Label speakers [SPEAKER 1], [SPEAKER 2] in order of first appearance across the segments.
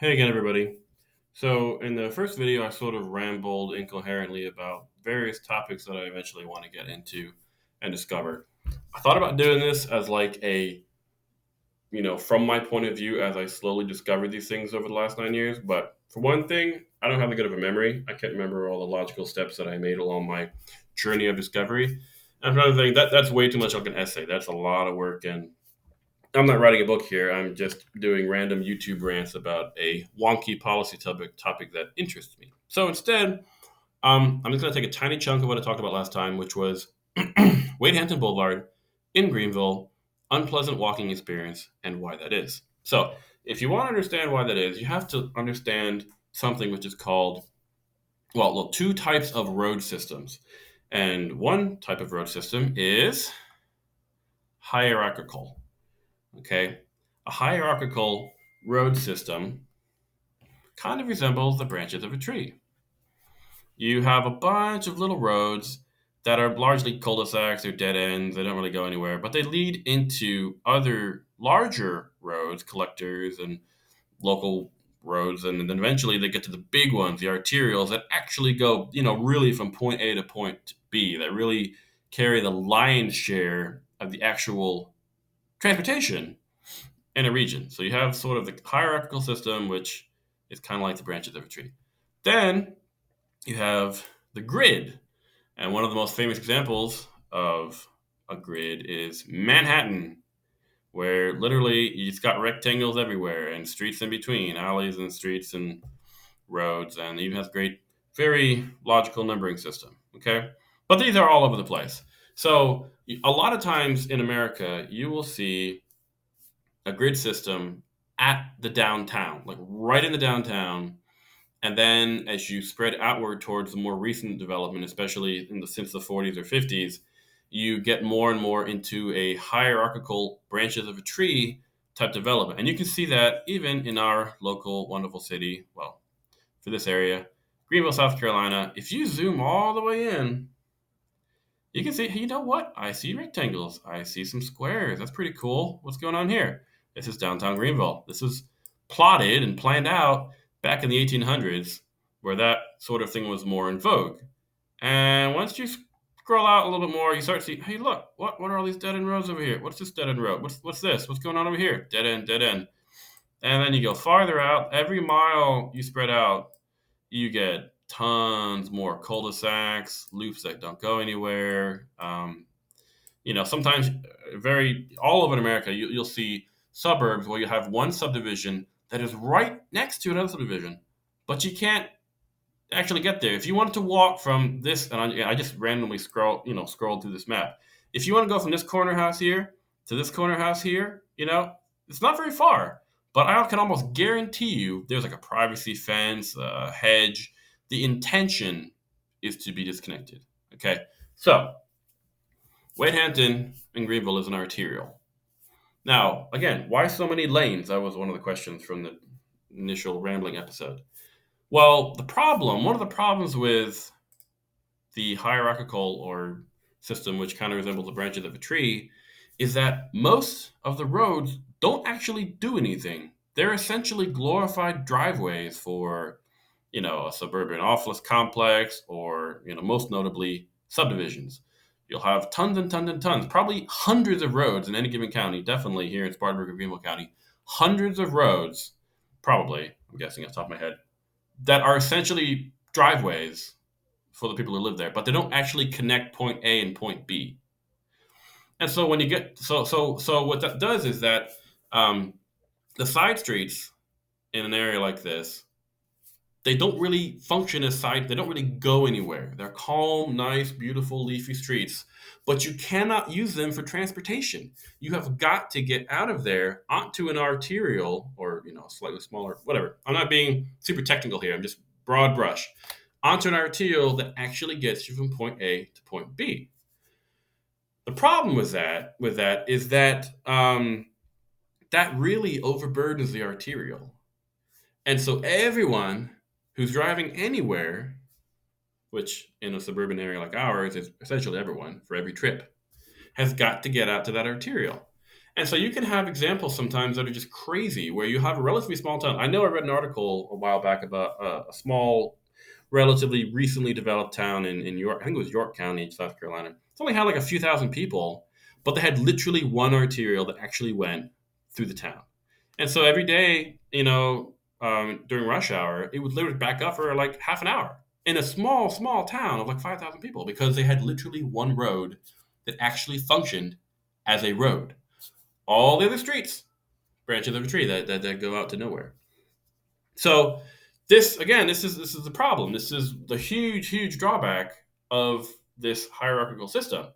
[SPEAKER 1] Hey again, everybody. So, in the first video, I sort of rambled incoherently about various topics that I eventually want to get into and discover. I thought about doing this as like from my point of view, as I slowly discovered these things over the last 9 years. But for one thing, I don't have that good of a memory. I can't remember all the logical steps that I made along my journey of discovery. And for another thing, that's way too much like an essay. That's a lot of work, and I'm not writing a book here. I'm just doing random YouTube rants about a wonky policy topic that interests me. So instead, I'm just going to take a tiny chunk of what I talked about last time, which was Wade Hampton Boulevard in Greenville, unpleasant walking experience, and why that is. So, if you want to understand why that is, you have to understand something which is called, well, two types of road systems. And one type of road system is hierarchical. Okay, a hierarchical road system kind of resembles the branches of a tree. You have a bunch of little roads that are largely cul-de-sacs or dead ends. They don't really go anywhere, but they lead into other larger roads, collectors and local roads, and then eventually they get to the big ones, the arterials that actually go, really from point A to point B, that really carry the lion's share of the actual transportation in a region. So you have sort of the hierarchical system, which is kind of like the branches of a tree. Then you have the grid. And one of the most famous examples of a grid is Manhattan, where literally it's got rectangles everywhere and streets in between, alleys and streets and roads, and it even has great, very logical numbering system. Okay. But these are all over the place. So a lot of times in America, you will see a grid system at the downtown, like right in the downtown. And then as you spread outward towards the more recent development, especially since the 40s or 50s, you get more and more into a hierarchical branches of a tree type development. And you can see that even in our local wonderful city, well, for this area, Greenville, South Carolina. If you zoom all the way in, you can see, hey, you know what? I see rectangles. I see some squares. That's pretty cool. What's going on here? This is downtown Greenville. This was plotted and planned out back in the 1800s, where that sort of thing was more in vogue. And once you scroll out a little bit more, you start to see, hey, look, what are all these dead end roads over here? What's this dead end road? What's this? What's going on over here? Dead end, dead end. And then you go farther out. Every mile you spread out, you get tons more cul-de-sacs, loops that don't go anywhere. Sometimes very all over America, you'll see suburbs where you have one subdivision that is right next to another subdivision, but you can't actually get there. If you wanted to walk from this, and I just randomly scrolled through this map. If you want to go from this corner house here to this corner house here, it's not very far. But I can almost guarantee you there's like a privacy fence, a hedge. The intention is to be disconnected. Okay, so Wade Hampton in Greenville is an arterial. Now, again, why so many lanes? That was one of the questions from the initial rambling episode. Well, one of the problems with the hierarchical or system, which kind of resembles the branches of a tree, is that most of the roads don't actually do anything. They're essentially glorified driveways for, a suburban office complex or, most notably subdivisions. You'll have tons and tons and tons, probably hundreds of roads in any given county, definitely here in Spartanburg or Greenville County, hundreds of roads, probably, I'm guessing off the top of my head, that are essentially driveways for the people who live there, but they don't actually connect point A and point B. And so when you get so what that does is that the side streets in an area like this, they don't really function as side. They don't really go anywhere. They're calm, nice, beautiful, leafy streets, but you cannot use them for transportation. You have got to get out of there onto an arterial or slightly smaller, whatever. I'm not being super technical here. I'm just broad brush onto an arterial that actually gets you from point A to point B. The problem with that is that that really overburdens the arterial, and so everyone who's driving anywhere, which in a suburban area like ours is essentially everyone for every trip, has got to get out to that arterial. And so you can have examples sometimes that are just crazy, where you have a relatively small town. I know I read an article a while back about a small, relatively recently developed town in York. I think it was York County, South Carolina. It's only had like a few thousand people, but they had literally one arterial that actually went through the town. And so every day, during rush hour, it would literally back up for like half an hour in a small, small town of like 5,000 people because they had literally one road that actually functioned as a road. All the other streets, branches of a tree that go out to nowhere. So this is the problem. This is the huge, huge drawback of this hierarchical system.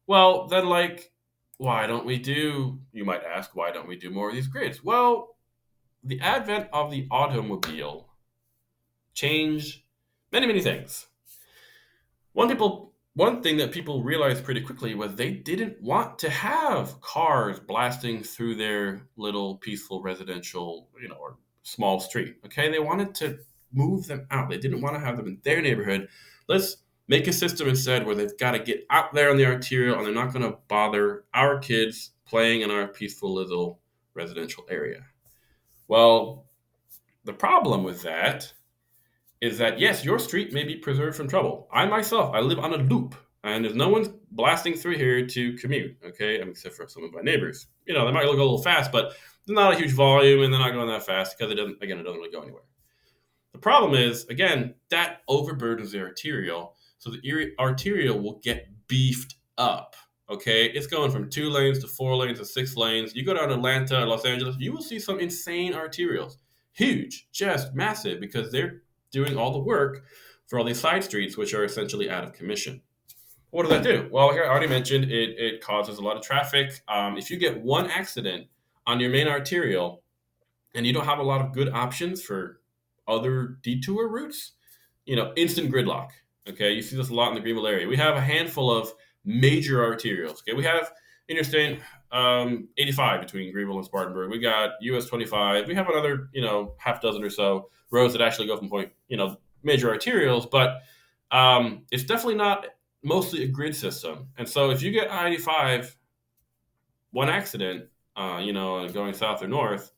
[SPEAKER 1] Well, then, like, why don't we do? You might ask, why don't we do more of these grids? Well, the advent of the automobile changed many, many things. One thing that people realized pretty quickly was they didn't want to have cars blasting through their little peaceful residential, or small street. Okay, they wanted to move them out. They didn't want to have them in their neighborhood. Let's make a system instead where they've got to get out there on the arterial and they're not going to bother our kids playing in our peaceful little residential area. Well, the problem with that is that yes, your street may be preserved from trouble. I myself, I live on a loop, and there's no one blasting through here to commute. Okay, except for some of my neighbors. They might look a little fast, but there's not a huge volume, and they're not going that fast because it doesn't really go anywhere. The problem is, again, that overburdens the arterial, so the arterial will get beefed up. Okay, it's going from 2 lanes to 4 lanes to 6 lanes. You go down to Atlanta or Los Angeles, you will see some insane arterials, huge, just massive, because they're doing all the work for all these side streets, which are essentially out of commission. What does that do? Well, like I already mentioned, it causes a lot of traffic. If you get one accident on your main arterial and you don't have a lot of good options for other detour routes, instant gridlock. Okay, you see this a lot in the Greenville area. We have a handful of major arterials. Okay, we have Interstate 85 between Greenville and Spartanburg. We got US 25. We have another, half dozen or so roads that actually go from point, major arterials, but it's definitely not mostly a grid system. And so if you get I-85, one accident, going south or north,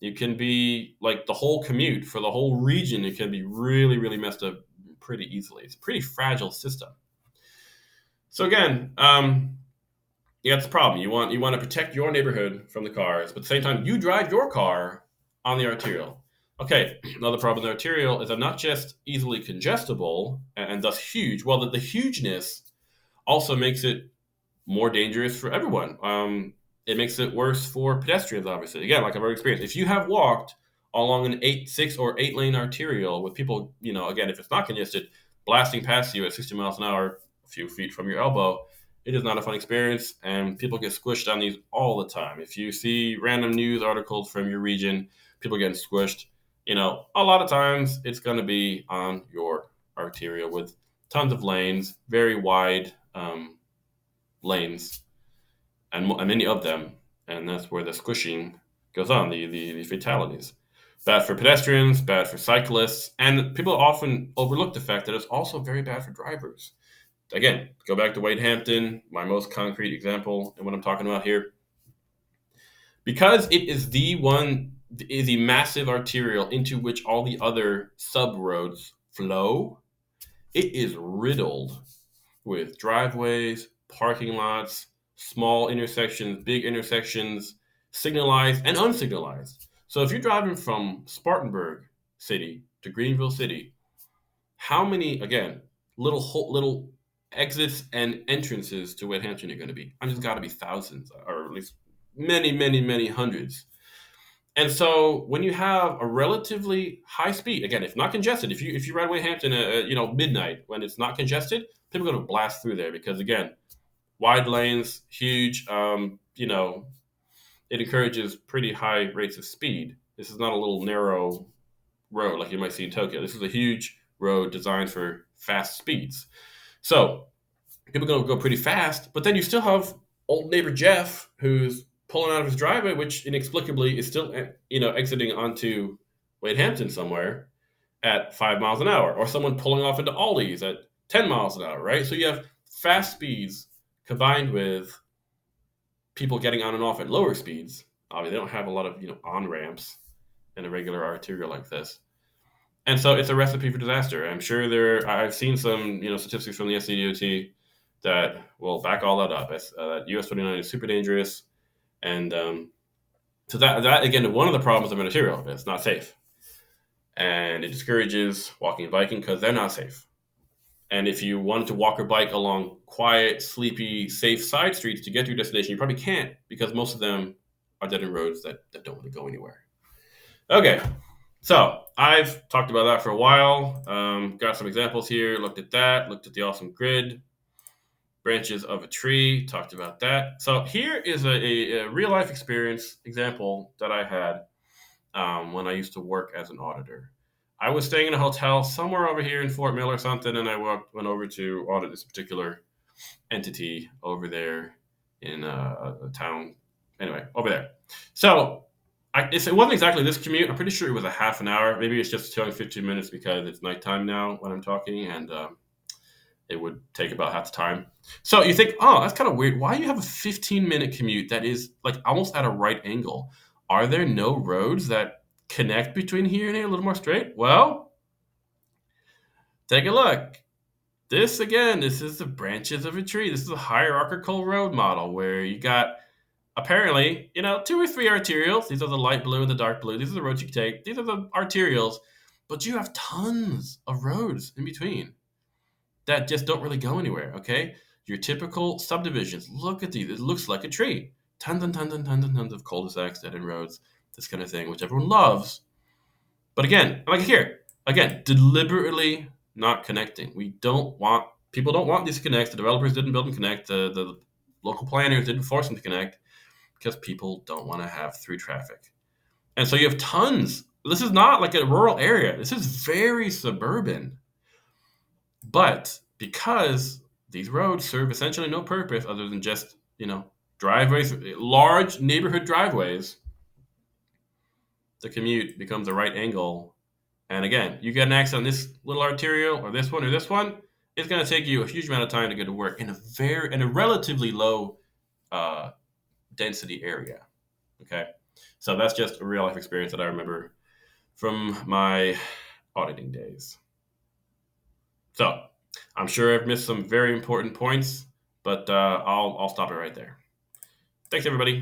[SPEAKER 1] it can be like the whole commute for the whole region. It can be really, really messed up pretty easily. It's a pretty fragile system. So again, that's the problem. You want to protect your neighborhood from the cars, but at the same time, you drive your car on the arterial. Okay, another problem with the arterial is they're not just easily congestible and thus huge. Well, the hugeness also makes it more dangerous for everyone. It makes it worse for pedestrians, obviously. Again, like I've already experienced, if you have walked along an 6 or 8 lane arterial with people, again, if it's not congested, blasting past you at 60 miles an hour, a few feet from your elbow, it is not a fun experience, and people get squished on these all the time. If you see random news articles from your region, people getting squished, a lot of times it's going to be on your arterial with tons of lanes, very wide lanes, and many of them, and that's where the squishing goes on, the fatalities. Bad for pedestrians, bad for cyclists, and people often overlook the fact that it's also very bad for drivers. Again, go back to Hampton, my most concrete example, and what I'm talking about here. Because it is the massive arterial into which all the other sub roads flow, it is riddled with driveways, parking lots, small intersections, big intersections, signalized and unsignalized. So if you're driving from Spartanburg City to Greenville City, how many, again, little exits and entrances to Hampton are going to be? I mean, there's got to be thousands, or at least many, many, many hundreds. And so when you have a relatively high speed, again, if not congested, if you ride Hampton at midnight when it's not congested, people are going to blast through there because, again, wide lanes, huge. It encourages pretty high rates of speed. This is not a little narrow road like you might see in Tokyo. This is a huge road designed for fast speeds. So people are going to go pretty fast, but then you still have old neighbor Jeff who's pulling out of his driveway, which inexplicably is still, exiting onto Hampton somewhere at 5 miles an hour, or someone pulling off into Aldi's at 10 miles an hour, right? So you have fast speeds combined with people getting on and off at lower speeds. Obviously, they don't have a lot of on ramps in a regular arterial like this, and so it's a recipe for disaster. I'm sure I've seen some statistics from the SCDOT that will back all that up. That US 29 is super dangerous, and so that again, one of the problems of a arterial, it's not safe, and it discourages walking and biking because they're not safe. And if you wanted to walk or bike along quiet, sleepy, safe side streets to get to your destination, you probably can't because most of them are dead end roads that don't want to go anywhere. Okay, so I've talked about that for a while. Got some examples here. Looked at that. Looked at the awesome grid. Branches of a tree. Talked about that. So here is a real life experience example that I had when I used to work as an auditor. I was staying in a hotel somewhere over here in Fort Mill or something, and I went over to audit this particular entity over there in a town. Anyway, over there. So it wasn't exactly this commute. I'm pretty sure it was a half an hour. Maybe it's just showing 15 minutes because it's nighttime now when I'm talking, and it would take about half the time. So you think, oh, that's kind of weird. Why do you have a 15-minute commute that is like almost at a right angle? Are there no roads that connect between here and here a little more straight? Well, take a look. This is the branches of a tree. This is a hierarchical road model where you got apparently, 2 or 3 arterials. These are the light blue and the dark blue. These are the roads you can take. These are the arterials, but you have tons of roads in between that just don't really go anywhere. Okay, your typical subdivisions. Look at these. It looks like a tree. Tons and tons and tons and tons of cul-de-sacs, dead end roads, this kind of thing, which everyone loves. But again, like here, deliberately not connecting. People don't want these to connect. The developers didn't build them connect. The local planners didn't force them to connect because people don't want to have through traffic. And so you have tons. This is not like a rural area. This is very suburban. But because these roads serve essentially no purpose other than just, driveways, large neighborhood driveways, the commute becomes a right angle. And again, you get an accident on this little arterial or this one, it's going to take you a huge amount of time to get to work in a relatively low density area. Okay, so that's just a real life experience that I remember from my auditing days. So I'm sure I've missed some very important points, but I'll stop it right there. Thanks, everybody.